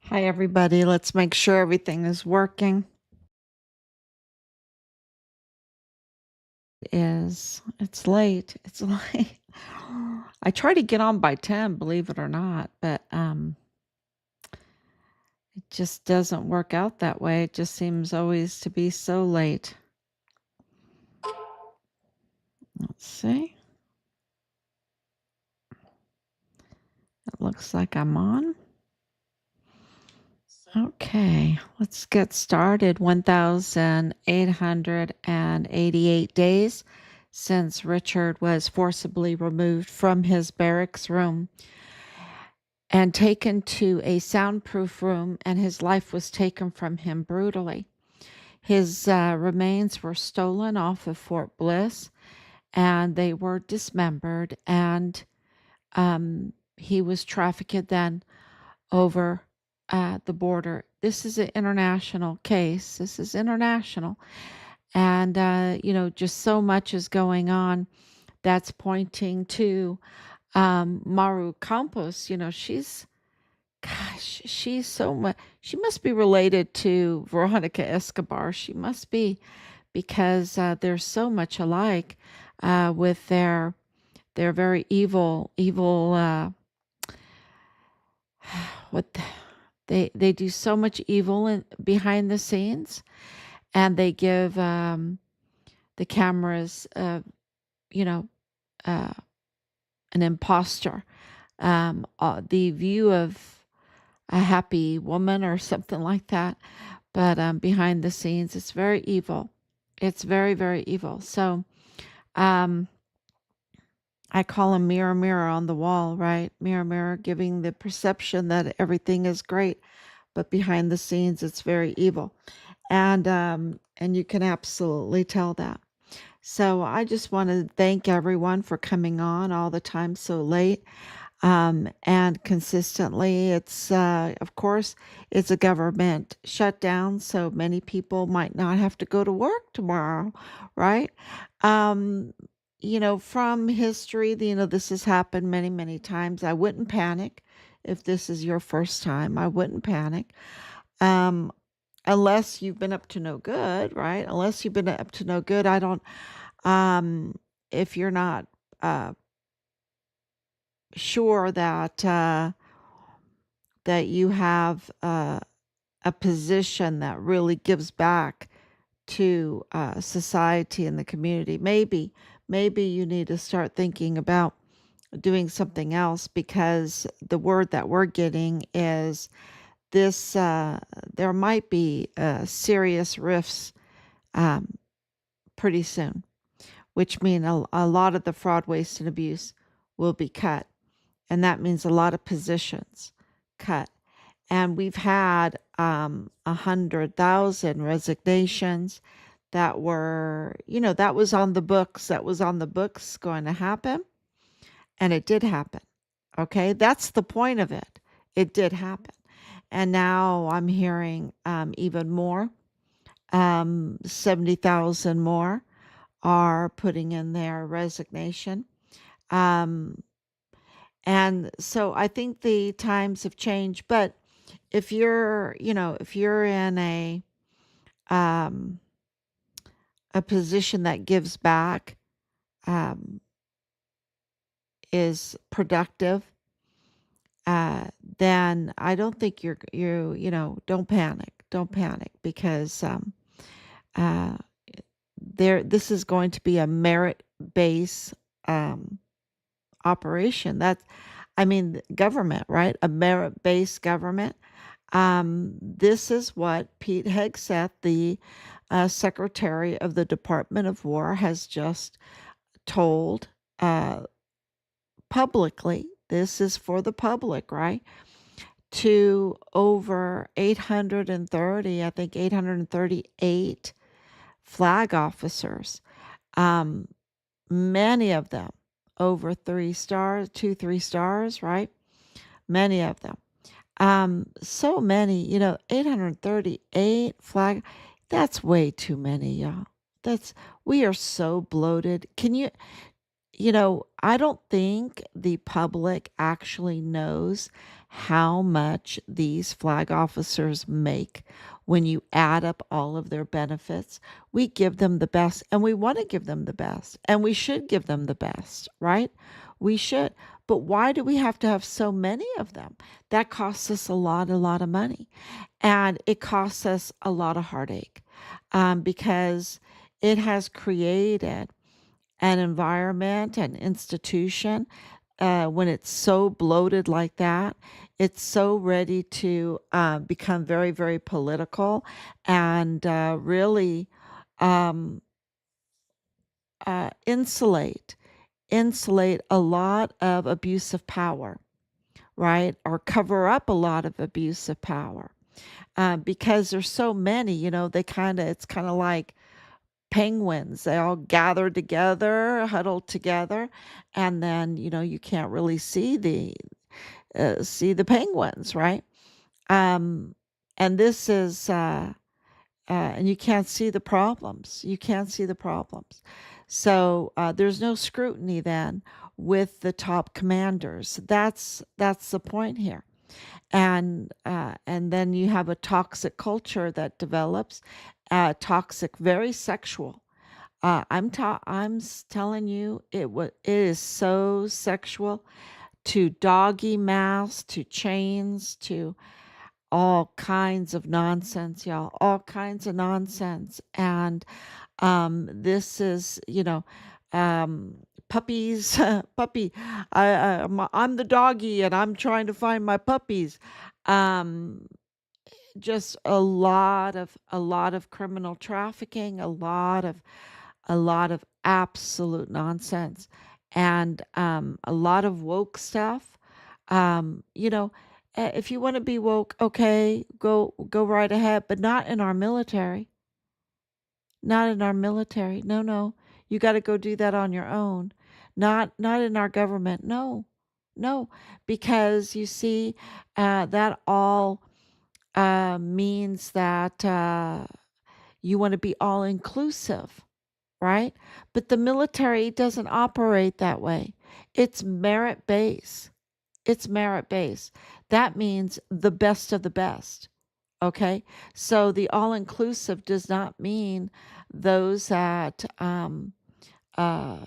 Hi, everybody. Let's make sure everything is working. It's late. It's late. I try to get on by 10, believe it or not, but it just doesn't work out that way. It just seems always to be so late. Let's see. It looks like I'm on. Okay, let's get started. 1,888 days since Richard was forcibly removed from his barracks room and taken to a soundproof room, and his life was taken from him brutally. His remains were stolen off of Fort Bliss, and they were dismembered, and he was trafficked then over the border. This is an international case. This is international. And, just so much is going on that's pointing to Maru Campos. She's so much, she must be related to Veronica Escobar. She must be, because they're so much alike with their very evil, what they do so much evil behind the scenes, and they give the cameras, you know, uh, an imposter, the view of a happy woman or something like that. But behind the scenes, it's very evil. It's very, very evil. So um, I call them mirror, mirror on the wall, right? Mirror, mirror, giving the perception that everything is great, but behind the scenes, it's very evil. And you can absolutely tell that. So I just want to thank everyone for coming on all the time so late and consistently. It's, of course, it's a government shutdown, so many people might not have to go to work tomorrow, right? Um, from history, this has happened many, many times. I wouldn't panic if this is your first time. I wouldn't panic. Um, unless you've been up to no good, right? Unless you've been up to no good, I don't, um, if you're not uh, sure that you have a position that really gives back to society and the community, maybe you need to start thinking about doing something else, because the word that we're getting is this there might be serious rifts um, pretty soon, which mean a lot of the fraud, waste, and abuse will be cut. And that means a lot of positions cut. And we've had 100,000 resignations that were, that was on the books, going to happen. And it did happen. Okay. That's the point of it. It did happen. And now I'm hearing even more, 70,000 more are putting in their resignation. Um, and so I think the times have changed. But if you're in um, a position that gives back, um, is productive, then I don't think don't panic. Don't panic, because uh, this is going to be a merit-based operation. I mean, government, right? A merit-based government. This is what Pete Hegseth, the Secretary of the Department of War, has just told publicly. This is for the public, right? To over 830, I think 838 flag officers. Um, Many of them over 3 stars, 3 stars, right? Many of them. So many, 838 flag. That's way too many, y'all. We are so bloated. I don't think the public actually knows how much these flag officers make when you add up all of their benefits. We give them the best, and we want to give them the best, and we should give them the best, right? We should. But why do we have to have so many of them? That costs us a lot of money. And it costs us a lot of heartache, because it has created an environment, an institution, when it's so bloated like that, it's so ready to become very, very political and really um, insulate a lot of abuse of power, right? Or cover up a lot of abuse of power. Because there's so many, it's kind of like penguins. They all gather together, huddle together, and then, you can't really see the penguins, right? Um, and this is, and you can't see the problems. You can't see the problems. So there's no scrutiny then with the top commanders. That's the point here. And then you have a toxic culture that develops, toxic, very sexual. Telling you, it is so sexual, to doggy masks, to chains, to all kinds of nonsense, y'all, all kinds of nonsense. And this is, um, puppies, puppy. I'm the doggy, and I'm trying to find my puppies. Um, just a lot of criminal trafficking, a lot of absolute nonsense, and a lot of woke stuff. If you want to be woke, okay, go right ahead, but not in our military. Not in our military. No, no. You got to go do that on your own. Not in our government. No. No, because you see, that all means that you want to be all inclusive, right? But the military doesn't operate that way. It's merit based. It's merit based. That means the best of the best. Okay. So the all inclusive does not mean those that uh,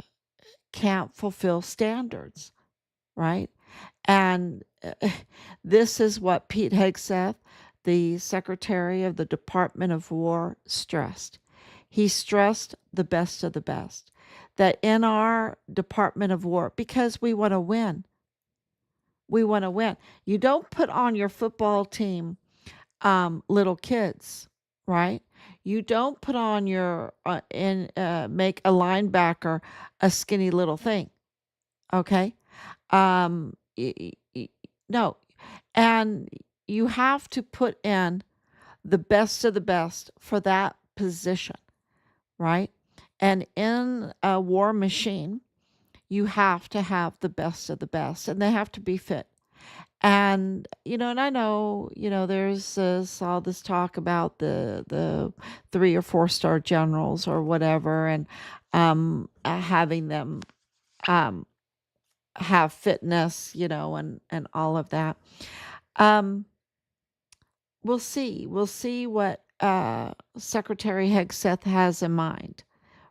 can't fulfill standards, right? And this is what Pete Hegseth, the Secretary of the Department of War, stressed. He stressed the best of the best. That in our Department of War, because we want to win. You don't put on your football team little kids, right? You don't put on your make a linebacker a skinny little thing, okay? Um, y- y- no, and you have to put in the best of the best for that position, right? And in a war machine, you have to have the best of the best, and they have to be fit. And and I know, there's all this talk about the 3 or 4 star generals or whatever, and having them um have fitness, and all of that. Um, we'll see what Secretary Hegseth has in mind,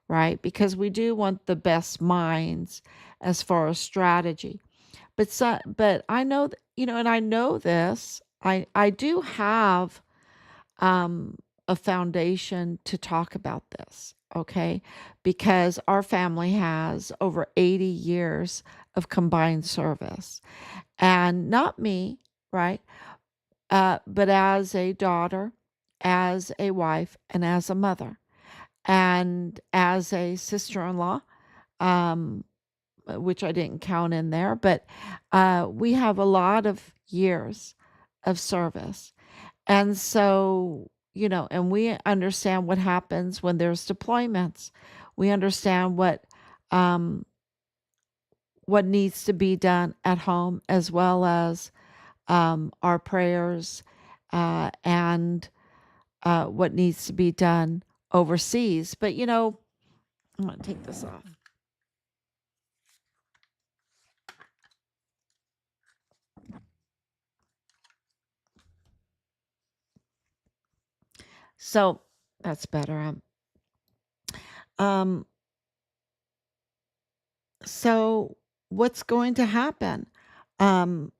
right? Because we do want the best minds as far as strategy. But I know, and I know this. I do have a foundation to talk about this, okay? Because our family has over 80 years of combined service, and not me, right? But as a daughter, as a wife, and as a mother, and as a sister-in-law, um, which I didn't count in there, but we have a lot of years of service. And so, and we understand what happens when there's deployments. We understand um, what needs to be done at home, as well as our prayers, and what needs to be done overseas. But, I'm going to take this off. So that's better. Um, so what's going to happen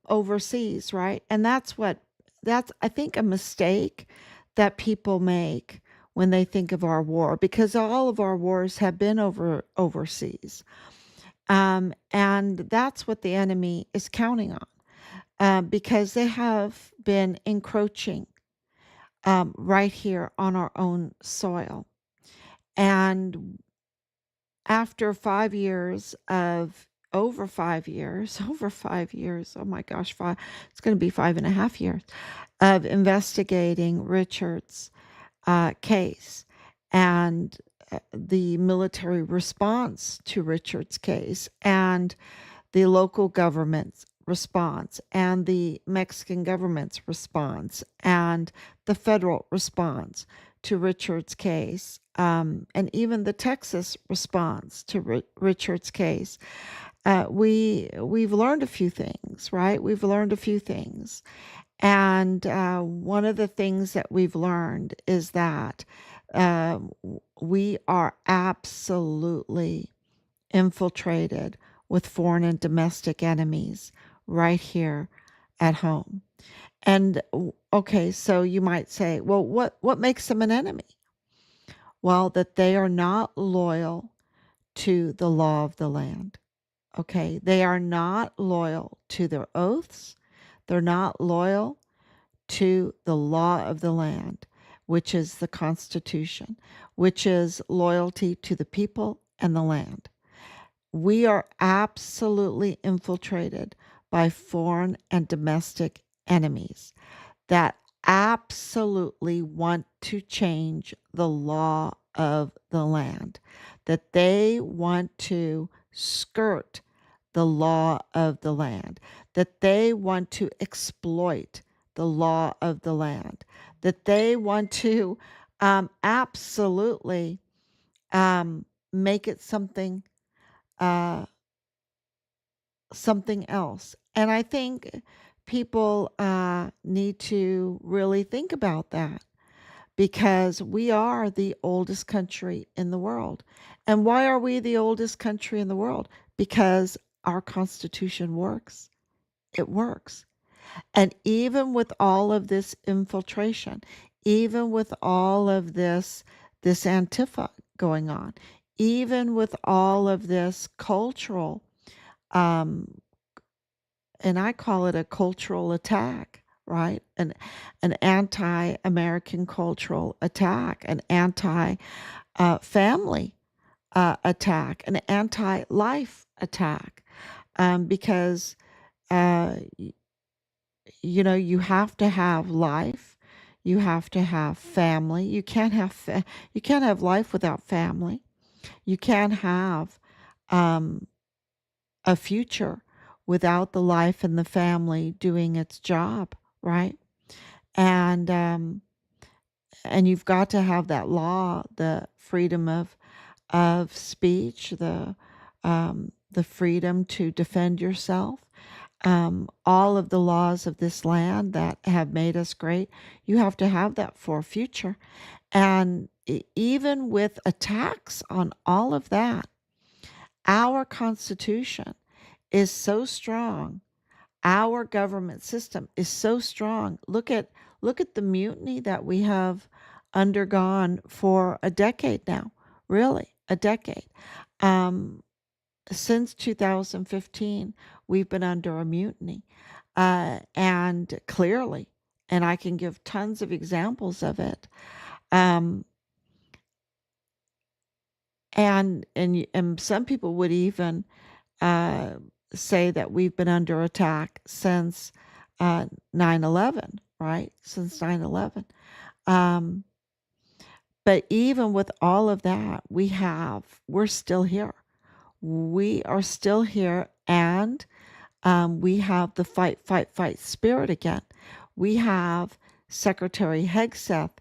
overseas, right? And that's I think a mistake that people make when they think of our war, because all of our wars have been overseas. And that's what the enemy is counting on, because they have been encroaching right here on our own soil. And after 5 years of over 5 years, oh my gosh, it's going to be 5.5 years of investigating Richard's case and the military response to Richard's case and the local government's response and the Mexican government's response and the federal response to Richard's case, and even the Texas response to Richard's case. We've learned a few things, right? We've learned a few things, and one of the things that we've learned is that uh, we are absolutely infiltrated with foreign and domestic enemies right here at home. And okay, so you might say, well, what makes them an enemy? Well, that they are not loyal to the law of the land. Okay, they are not loyal to their oaths. They're not loyal to the law of the land, which is the Constitution, which is loyalty to the people and the land. We are absolutely infiltrated by foreign and domestic enemies that absolutely want to change the law of the land, that they want to skirt the law of the land, that they want to exploit the law of the land, that they want to absolutely make it uh, something else. And I think people need to really think about that, because we are the oldest country in the world. And why are we the oldest country in the world? Because our Constitution works. It works. And even with all of this infiltration, even with all of this Antifa going on, even with all of this cultural um, and I call it a cultural attack, right? An anti-American cultural attack, an anti family attack, an anti-life attack, because uh, you have to have life, you have to have family. You can't have life without family. You can't have um, a future without the life and the family doing its job, right? And and you've got to have that law, the freedom of speech, the freedom to defend yourself. All of the laws of this land that have made us great, you have to have that for a future. And even with attacks on all of that, our Constitution is so strong. Our government system is so strong. Look at the mutiny that we have undergone for a decade now. Really, a decade. Um, since 2015, we've been under a mutiny, and clearly, and I can give tons of examples of it. Um, and some people would even uh, say that we've been under attack since 9/11, right? Since 9/11. Um, but even with all of that, we're still here. We are still here, and we have the fight, fight, fight spirit again. We have Secretary Hegseth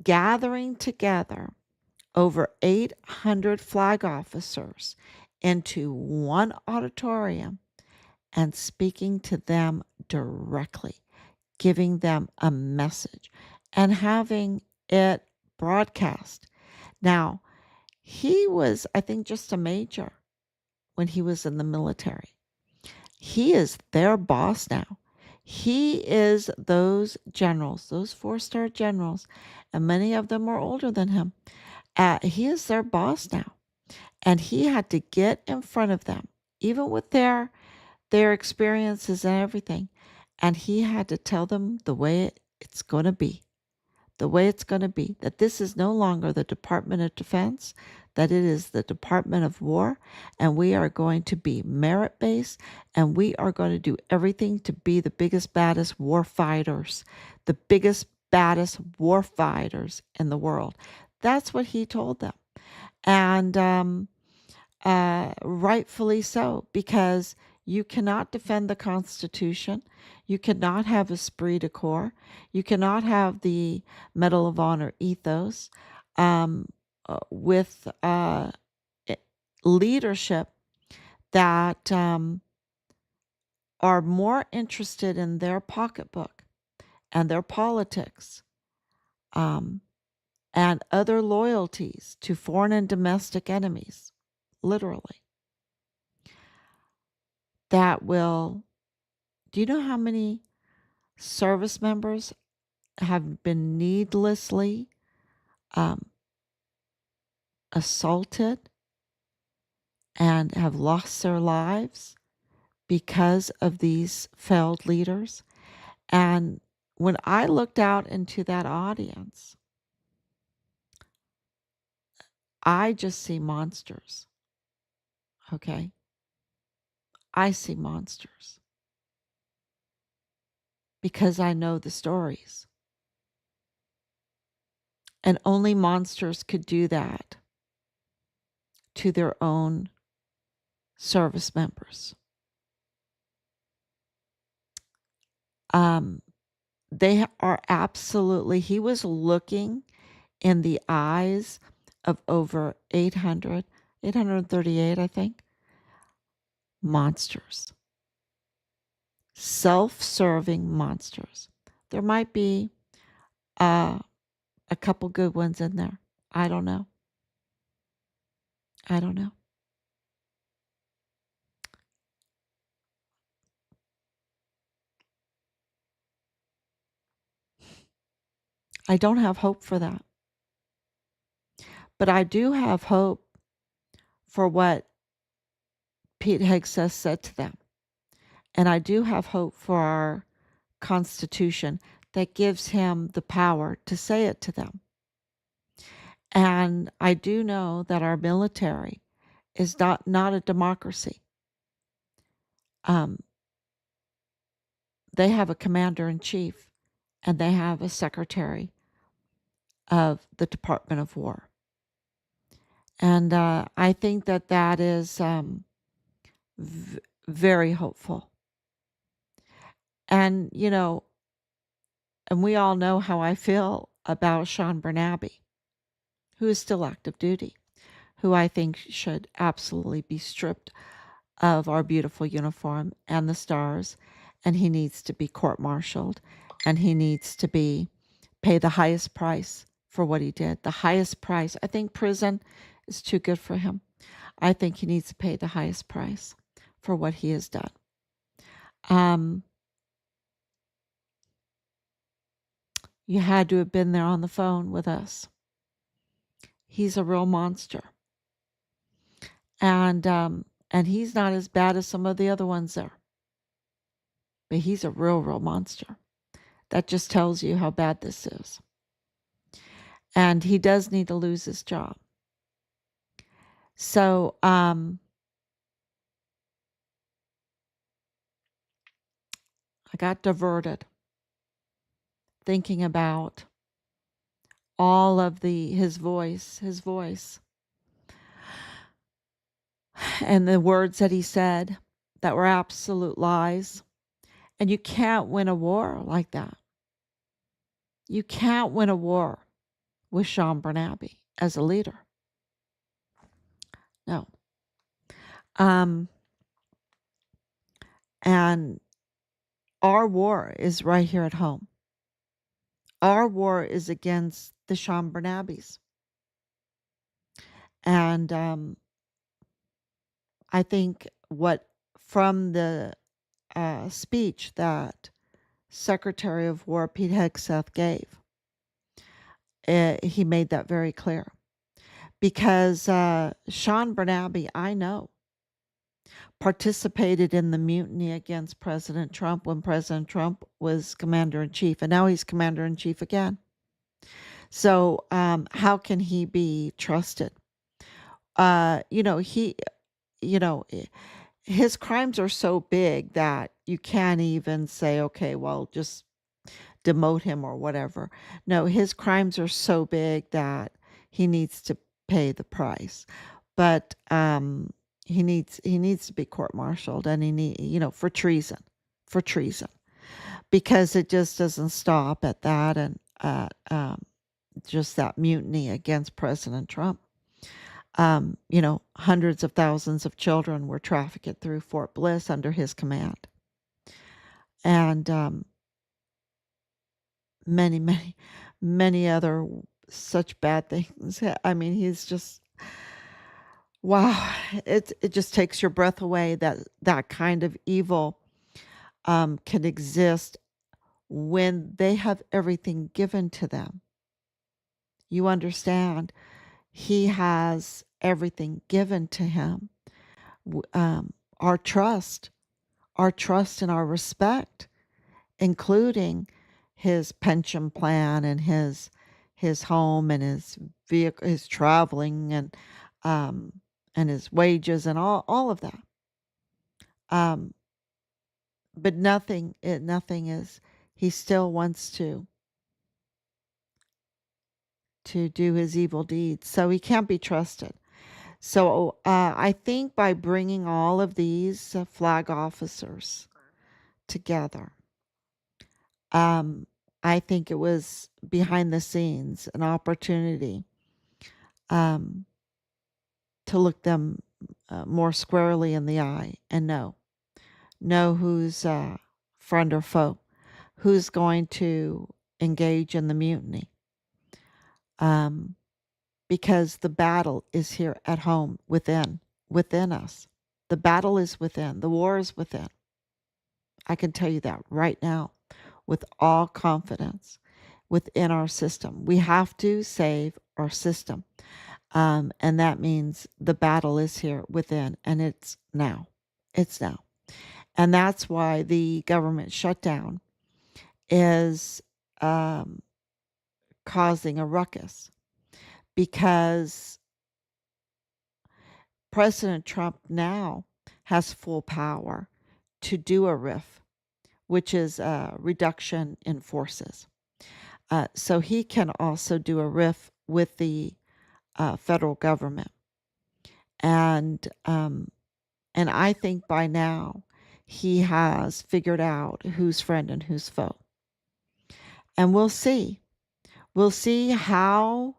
gathering together over 800 flag officers into one auditorium and speaking to them directly, giving them a message and having it broadcast. Now, he was, I think, just a major when he was in the military. He is their boss now. He is those generals, those 4-star generals, and many of them are older than him. He is their boss now. And he had to get in front of them, even with their experiences and everything. And he had to tell them the way it's going to be, the way it's going to be, that this is no longer the Department of Defense, that it is the Department of War, and we are going to be merit-based, and we are going to do everything to be the biggest, baddest war fighters, the biggest, baddest war fighters in the world. That's what he told them. And rightfully so, because you cannot defend the Constitution. You cannot have esprit de corps. You cannot have the Medal of Honor ethos with leadership that are more interested in their pocketbook and their politics and other loyalties to foreign and domestic enemies, literally. That will, do you know how many service members have been needlessly assaulted and have lost their lives because of these failed leaders? And when I looked out into that audience, I just see monsters. Okay? I see monsters because I know the stories. And only monsters could do that to their own service members. They are absolutely, he was looking in the eyes of over 838, I think, monsters. Self-serving monsters. There might be a couple good ones in there. I don't know. I don't know. I don't have hope for that. But I do have hope for what Pete Hegseth said to them. And I do have hope for our Constitution that gives him the power to say it to them. And I do know that our military is not a democracy. They have a commander-in-chief and they have a secretary of the Department of War. And I think that that is very hopeful. And, you know, and we all know how I feel about Sean Bernabe, who is still active duty, who I think should absolutely be stripped of our beautiful uniform and the stars, and he needs to be court-martialed, and he needs to pay the highest price for what he did. The highest price. I think prison is too good for him. I think he needs to pay the highest price for what he has done. You had to have been there on the phone with us. He's a real monster. And he's not as bad as some of the other ones there. But he's a real monster. That just tells you how bad this is. And he does need to lose his job. So, I got diverted thinking about all of his voice, and the words that he said that were absolute lies. And you can't win a war like that. You can't win a war with Sean Bernabe as a leader. No. And our war is right here at home. Our war is against the Sean Bernabes. And I think what from the speech that Secretary of War Pete Hegseth gave, he made that very clear. Because Sean Bernabé, I know, participated in the mutiny against President Trump when President Trump was commander in chief, and now he's commander in chief again. So how can he be trusted? He, you know, his crimes are so big that you can't even say, okay, well, just demote him or whatever. No, his crimes are so big that he needs to pay the price. But he needs to be court-martialed, and for treason, because it just doesn't stop at that, and just that mutiny against President Trump. Hundreds of thousands of children were trafficked through Fort Bliss under his command. And many, many, many other such bad things. I mean, he's just, wow. It just takes your breath away that that kind of evil can exist when they have everything given to them. You understand? He has everything given to him. Our trust and our respect, including his pension plan and his home and his vehicle, his traveling, and his wages and all of that. But nothing is. He still wants to do his evil deeds, so he can't be trusted. So I think by bringing all of these flag officers together, I think it was behind the scenes an opportunity to look them more squarely in the eye and know who's friend or foe, who's going to engage in the mutiny. Because the battle is here at home within us. The battle is within. The war is within. I can tell you that right now with all confidence within our system. We have to save our system. And that means the battle is here within, and it's now. It's now. And that's why the government shutdown is causing a ruckus, because President Trump now has full power to do a RIF, which is a reduction in forces. So he can also do a RIF with the federal government. And I think by now he has figured out who's friend and who's foe. And we'll see. We'll see how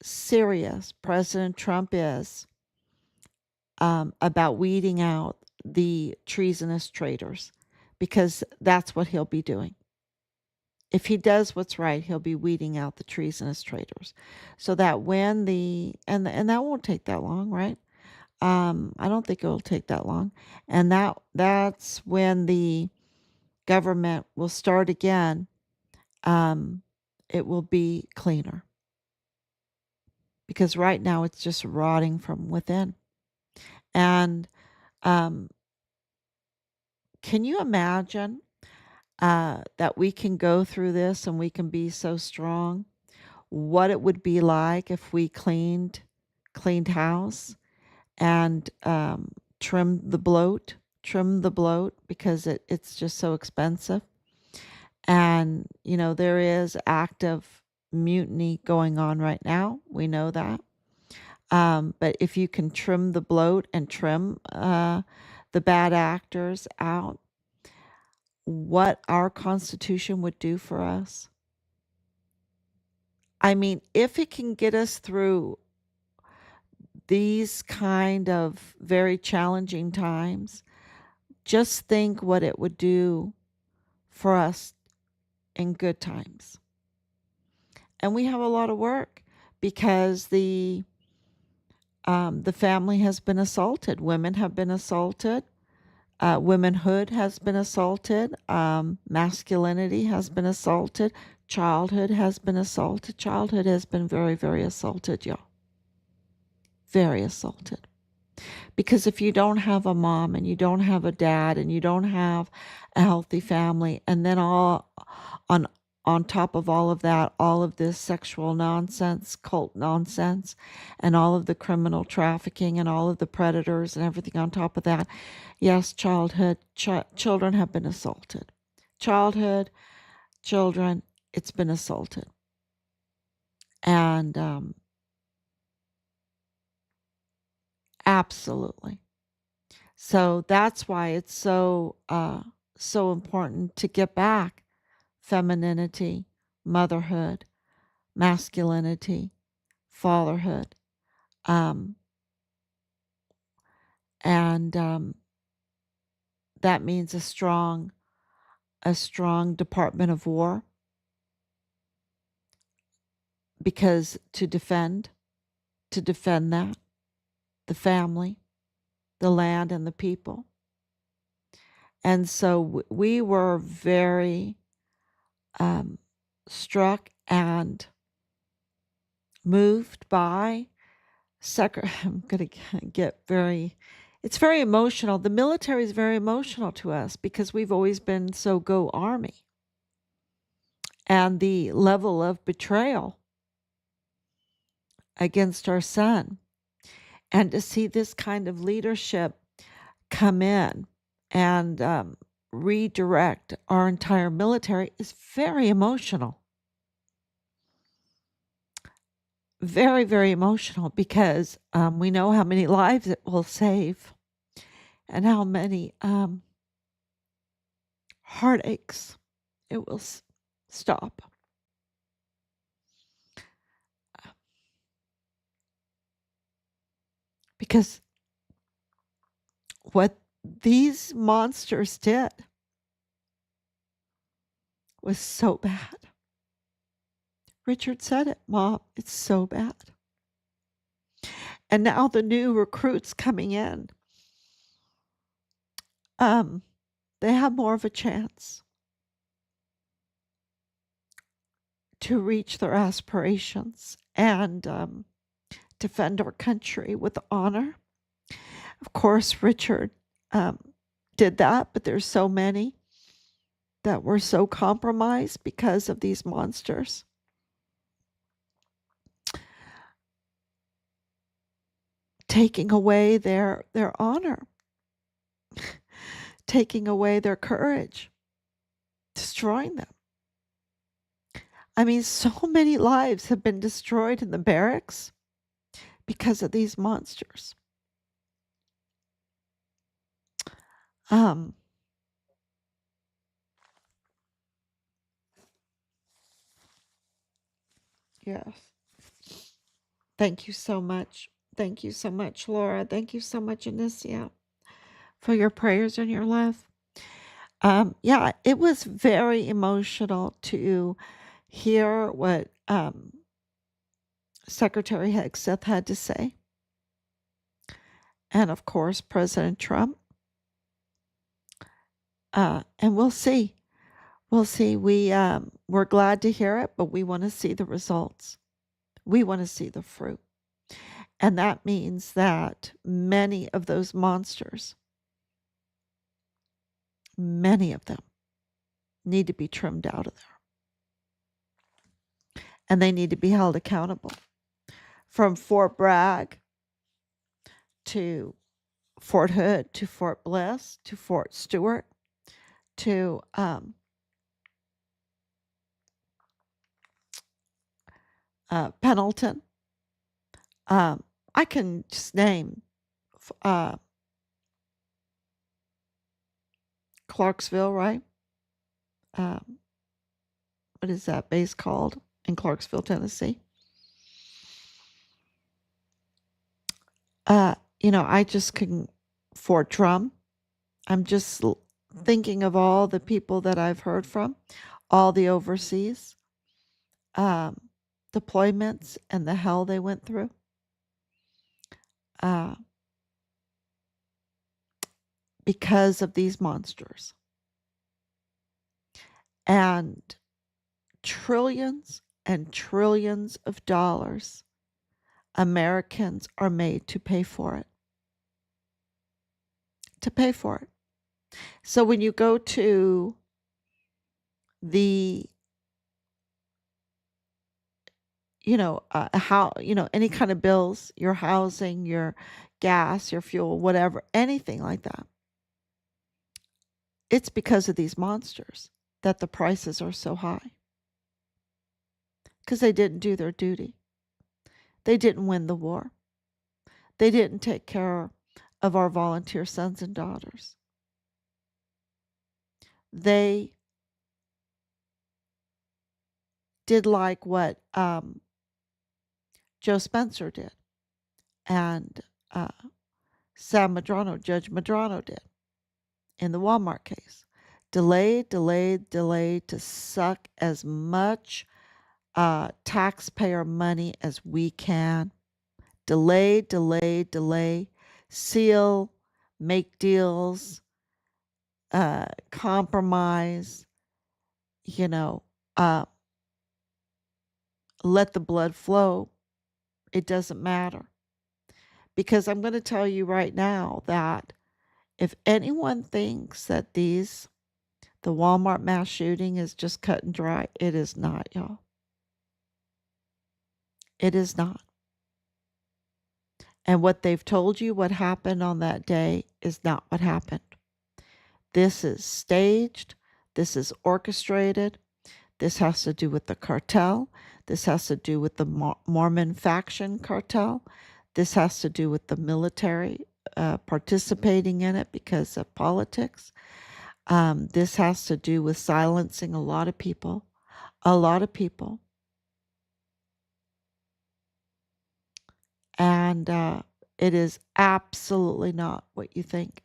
serious President Trump is about weeding out the treasonous traitors, because that's what he'll be doing. If he does what's right, he'll be weeding out the treasonous traitors, so that when and that won't take that long, right? I don't think it will take that long, and that's when the government will start again. It will be cleaner, because right now it's just rotting from within. And can you imagine that we can go through this and we can be so strong? What it would be like if we cleaned house and trimmed the bloat, because it's just so expensive. And there is active mutiny going on right now. We know that. But if you can trim the bloat and trim the bad actors out, what our Constitution would do for us. I mean, if it can get us through these kind of very challenging times, just think what it would do for us in good times. And we have a lot of work because the family has been assaulted. Women have been assaulted. Womanhood has been assaulted. Masculinity has been assaulted. Childhood has been assaulted. Childhood has been very, very assaulted, y'all. Very assaulted. Because if you don't have a mom and you don't have a dad and you don't have a healthy family, and then all on top of all of that, all of this sexual nonsense, cult nonsense, and all of the criminal trafficking and all of the predators and everything on top of that, yes, children have been assaulted. Childhood, children, it's been assaulted. And absolutely. So that's why it's so important to get back femininity, motherhood, masculinity, fatherhood, and that means a strong Department of War, because to defend that, the family, the land, and the people. And so we were very struck and moved by I'm going to get it's very emotional. The military is very emotional to us because we've always been so go Army. And the level of betrayal against our son, and to see this kind of leadership come in and redirect our entire military is very emotional. Very, very emotional, because we know how many lives it will save and how many heartaches it will stop. Because what these monsters did was so bad. Richard said it, Mom, it's so bad. And now the new recruits coming in, they have more of a chance to reach their aspirations and defend our country with honor. Of course, Richard did that, but there's so many that were so compromised because of these monsters. Taking away their honor, taking away their courage, destroying them. I mean, so many lives have been destroyed in the barracks because of these monsters. Yes. Thank you so much. Thank you so much, Laura. Thank you so much, Anicia, for your prayers and your love. Yeah, it was very emotional to hear what Secretary Hegseth had to say. And of course, President Trump. And we'll see. We'll see. We're glad to hear it, but we want to see the results. We want to see the fruit. And that means that many of those monsters, many of them, need to be trimmed out of there. And they need to be held accountable. From Fort Bragg to Fort Hood to Fort Bliss to Fort Stewart to Pendleton. I can just name Clarksville, right? What is that base called in Clarksville, Tennessee? I just can, Fort Drum. I'm just thinking of all the people that I've heard from, all the overseas um, deployments and the hell they went through. Uh, because of these monsters. And trillions and trillions of dollars Americans are made to pay for it. To pay for it. So when you go to the any kind of bills, your housing, your gas, your fuel, whatever, anything like that, it's because of these monsters that the prices are so high. Because they didn't do their duty. They didn't win the war. They didn't take care of our volunteer sons and daughters. They did like what Joe Spencer did and Judge Medrano did in the Walmart case. Delayed to suck as much taxpayer money as we can. Delay, seal, make deals, compromise, let the blood flow. It doesn't matter. Because I'm going to tell you right now that if anyone thinks that the Walmart mass shooting is just cut and dry, it is not, y'all. It is not. And what they've told you what happened on that day is not what happened. This is staged. This is orchestrated. This has to do with the cartel. This has to do with the Mormon faction cartel. This has to do with the military participating in it because of politics. This has to do with silencing a lot of people. A lot of people. And it is absolutely not what you think.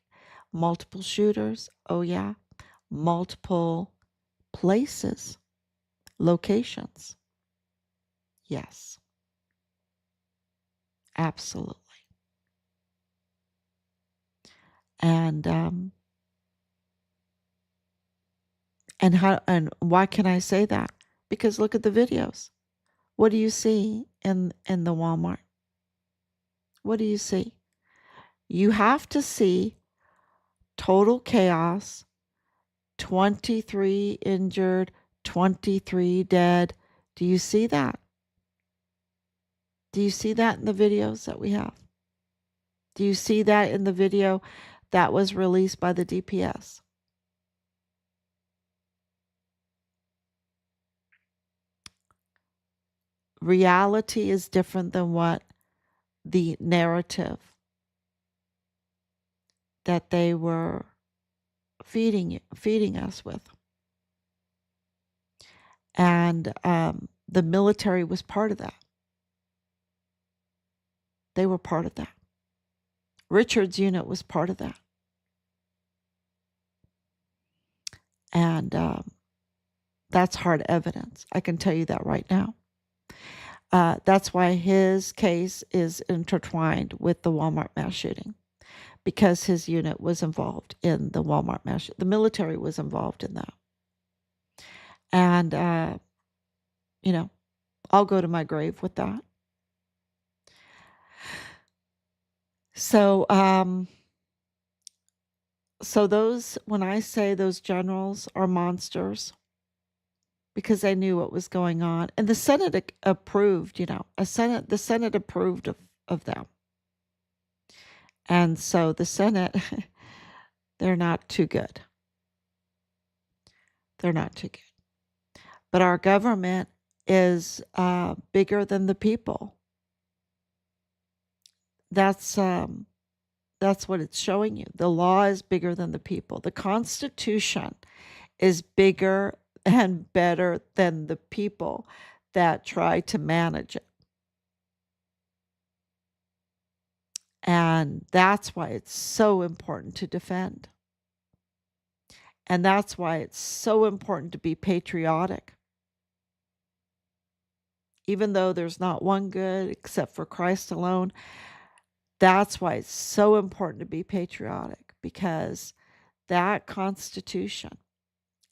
Multiple shooters. Oh, yeah. Multiple places, locations. Yes. Absolutely. And why can I say that? Because look at the videos. What do you see in the Walmart? What do you see? You have to see total chaos, 23 injured, 23 dead. Do you see that? Do you see that in the videos that we have? Do you see that in the video that was released by the DPS? Reality is different than what the narrative that they were feeding us with. And the military was part of that. They were part of that. Richard's unit was part of that. And that's hard evidence. I can tell you that right now. That's why his case is intertwined with the Walmart mass shooting, because his unit was involved in the Walmart mass shooting. The military was involved in that. And, I'll go to my grave with that. So, when I say those generals are monsters, because they knew what was going on, and the Senate approved, the Senate approved of them. And so the Senate, they're not too good. They're not too good. But our government is bigger than the people. That's what it's showing you. The law is bigger than the people. The Constitution is bigger and better than the people that try to manage it. And that's why it's so important to defend. And that's why it's so important to be patriotic. Even though there's not one good except for Christ alone, that's why it's so important to be patriotic, because that Constitution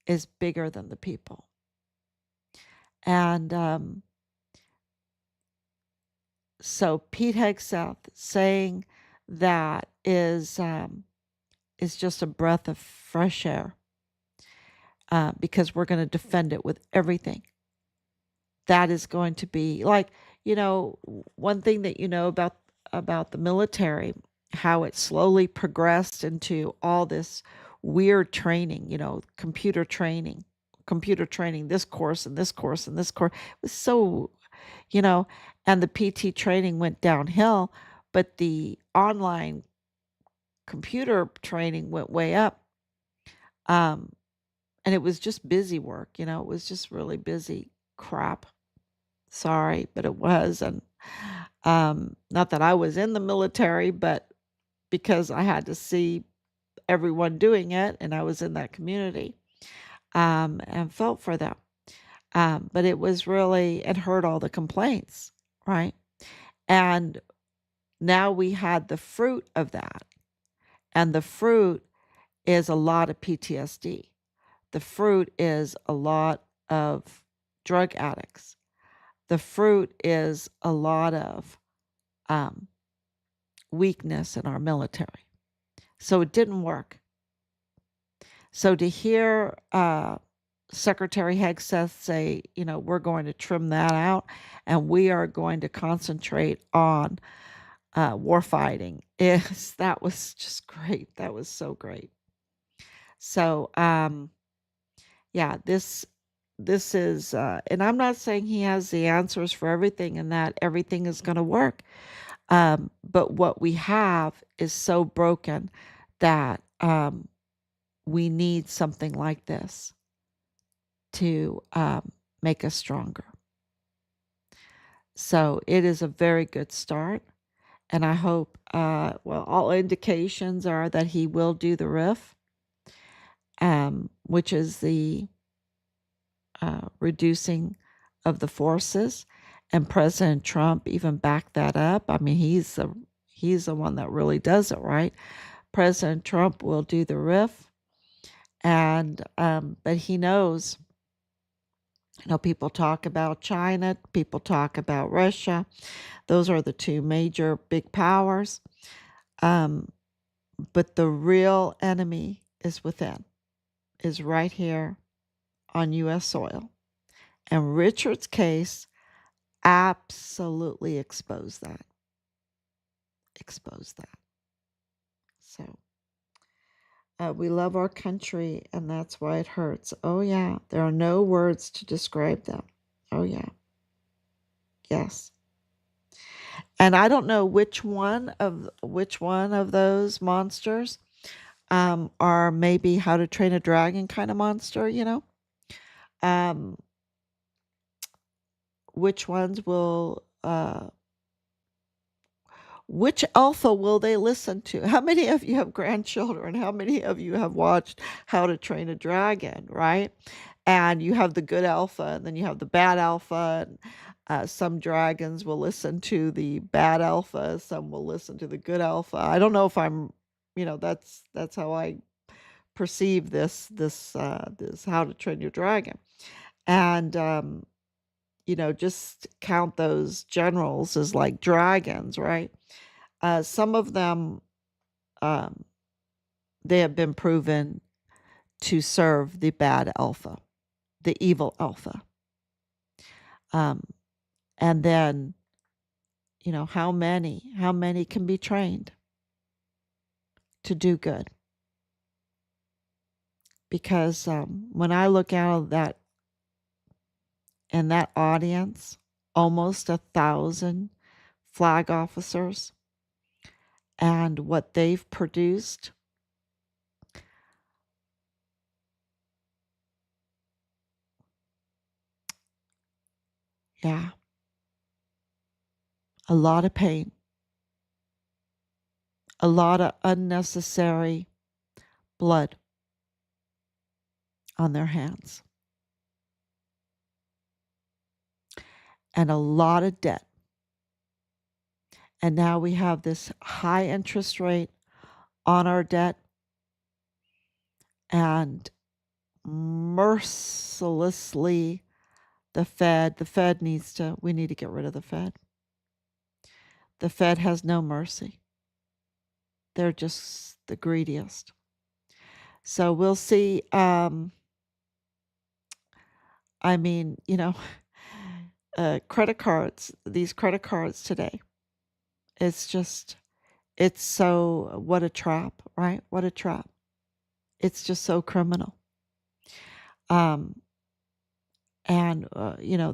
is bigger than the people. And so Pete Hegseth saying that is just a breath of fresh air, because we're going to defend it with everything. That is going to be like, one thing that about the military, how it slowly progressed into all this weird training, computer training, this course and this course and this course. It was so, and the PT training went downhill, but the online computer training went way up. And it was just busy work, it was just really busy crap. Sorry, but it was. And not that I was in the military, but because I had to see everyone doing it and I was in that community, and felt for them. But it was really, it heard all the complaints, right? And now we had the fruit of that. And the fruit is a lot of PTSD. The fruit is a lot of drug addicts. The fruit is a lot of weakness in our military. So it didn't work. So to hear Secretary Hegseth say, we're going to trim that out and we are going to concentrate on war fighting, that was just great. That was so great. So yeah, this is, and I'm not saying he has the answers for everything and that everything is going to work. But what we have is so broken that we need something like this to make us stronger. So it is a very good start. And I hope, all indications are that he will do the RIF, which is the reducing of the forces. And President Trump even backed that up. I mean, he's the one that really does it, right? President Trump will do the RIF, and but he knows. People talk about China, people talk about Russia. Those are the two major big powers. But the real enemy is within, is right here on U.S. soil. And Richard's case absolutely exposed that. So we love our country, and that's why it hurts. Oh, yeah. There are no words to describe them. Oh, yeah. Yes. And I don't know which one of those monsters are maybe How to Train a Dragon kind of monster, Um, which ones will which alpha will they listen to? How many of you have grandchildren? How many of you have watched How to Train a Dragon, right? And you have the good alpha, and then you have the bad alpha. And some dragons will listen to the bad alpha. Some will listen to the good alpha. I don't know if I'm, that's how I perceive this How to Train Your Dragon. And just count those generals as like dragons, right? Some of them, they have been proven to serve the bad alpha, the evil alpha. And then, how many can be trained to do good? Because when I look out of that, in that audience, almost 1,000 flag officers, and what they've produced, yeah, a lot of pain, a lot of unnecessary blood, on their hands and a lot of debt. And now we have this high interest rate on our debt, and mercilessly we need to get rid of the Fed. The Fed has no mercy. They're just the greediest. So we'll see. Credit cards, these credit cards today, it's so, what a trap, right? What a trap. It's just so criminal.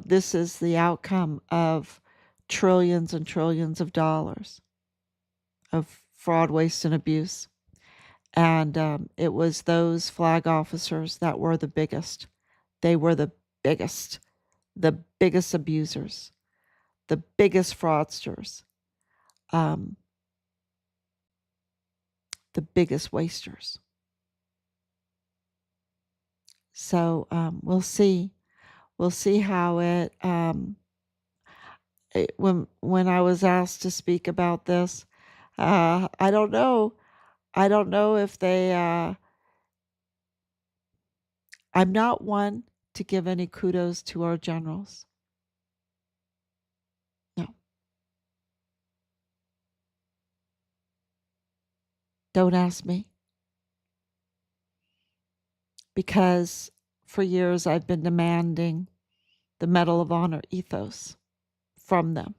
This is the outcome of trillions and trillions of dollars of fraud, waste, and abuse. And it was those flag officers that were the biggest. They were the biggest abusers, the biggest fraudsters, the biggest wasters. So we'll see how when I was asked to speak about this, I don't know if they. I'm not one to give any kudos to our generals. No. Don't ask me. Because for years I've been demanding the Medal of Honor ethos from them.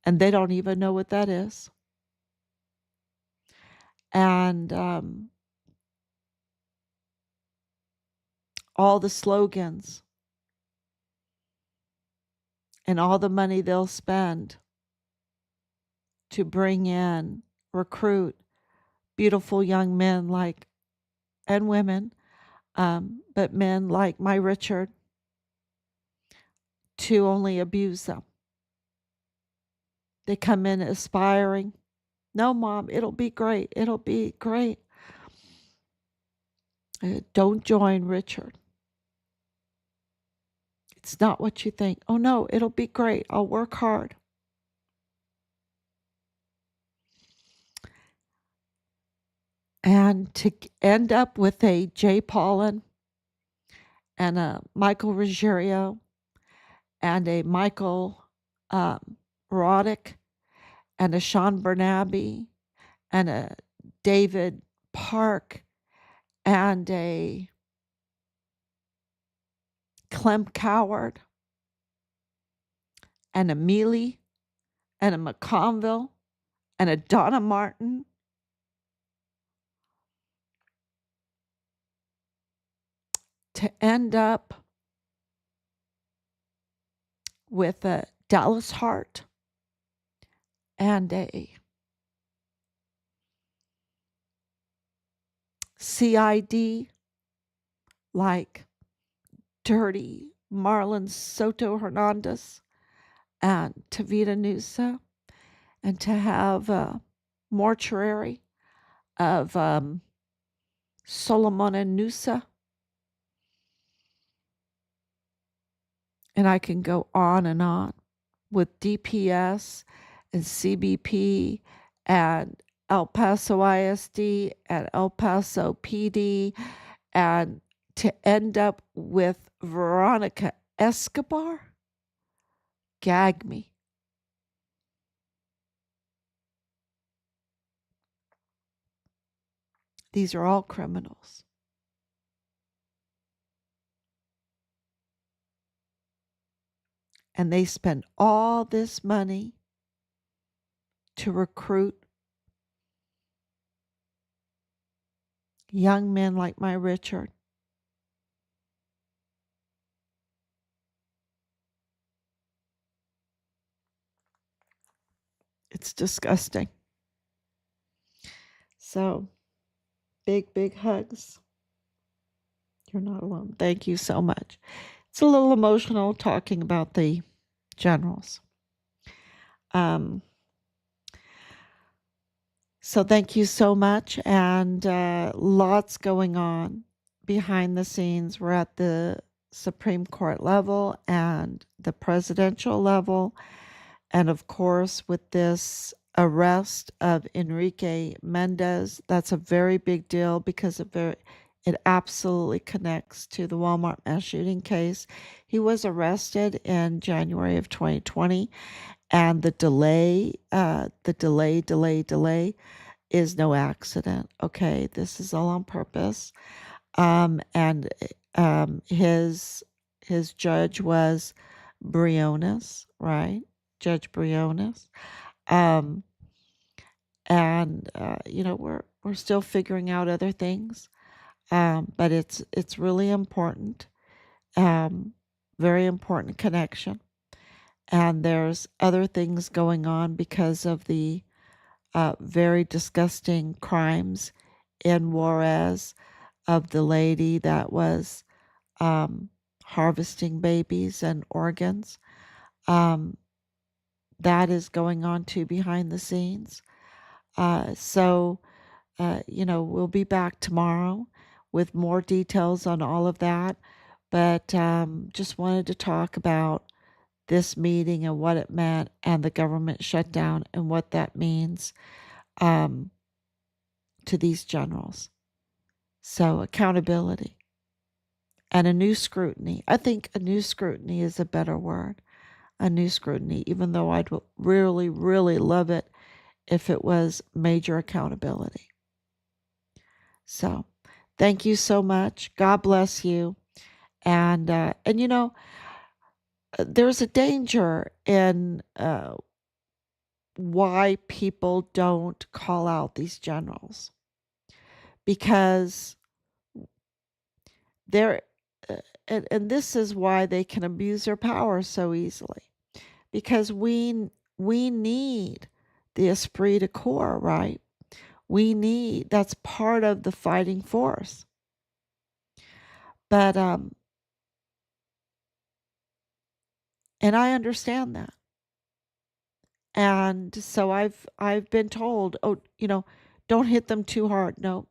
And they don't even know what that is. And all the slogans and all the money they'll spend to recruit beautiful young men and women, but men like my Richard, to only abuse them. They come in aspiring. No, Mom, it'll be great. It'll be great. Don't join Richard. It's not what you think. Oh, no, it'll be great. I'll work hard. And to end up with a Jay Paulin and a Michael Ruggiero and a Michael Roddick and a Sean Bernabe and a David Park and a Clem Coward and a Mealy and a McConville and a Donna Martin to end up with a Dallas Hart and a CID like dirty Marlon Soto Hernandez and Tavita Nusa, and to have a mortuary of Solomon and Nusa. And I can go on with DPS and CBP and El Paso ISD and El Paso PD, and to end up with Veronica Escobar? Gag me. These are all criminals. And they spend all this money to recruit young men like my Richard. It's disgusting. So, big hugs. You're not alone. Thank you so much. It's a little emotional talking about the generals. So thank you so much, and lots going on behind the scenes. We're at the Supreme Court level and the presidential level, and of course, with this arrest of Enrique Mendez, that's a very big deal because it absolutely connects to the Walmart mass shooting case. He was arrested in January of 2020, and the delay is no accident. Okay, this is all on purpose. And his judge was Briones, right? Judge Briones. Um, and we're still figuring out other things, but it's really important. Um, Very important connection. And there's other things going on because of the very disgusting crimes in Juarez of the lady that was um, harvesting babies and organs. Um, that is going on too behind the scenes. We'll be back tomorrow with more details on all of that. But just wanted to talk about this meeting and what it meant and the government shutdown and what that means um, to these generals. So, accountability and a new scrutiny. I think a new scrutiny is a better word. A new scrutiny, even though I'd really, really love it if it was major accountability. So, thank you so much. God bless you. And there's a danger in why people don't call out these generals because they're and this is why they can abuse their power so easily, because we need the esprit de corps, right? That's part of the fighting force. But and I understand that. And so I've been told, oh, don't hit them too hard. Nope.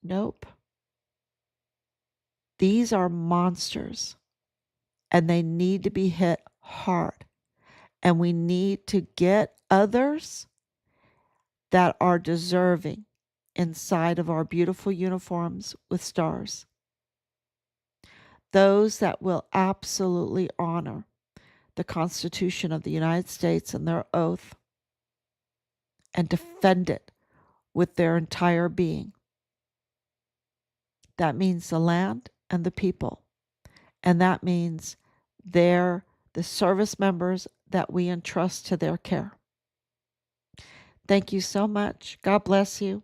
Nope. These are monsters and they need to be hit hard. And we need to get others that are deserving inside of our beautiful uniforms with stars. Those that will absolutely honor the Constitution of the United States and their oath and defend it with their entire being. That means the land and the people. And that means they're the service members that we entrust to their care. Thank you so much. God bless you.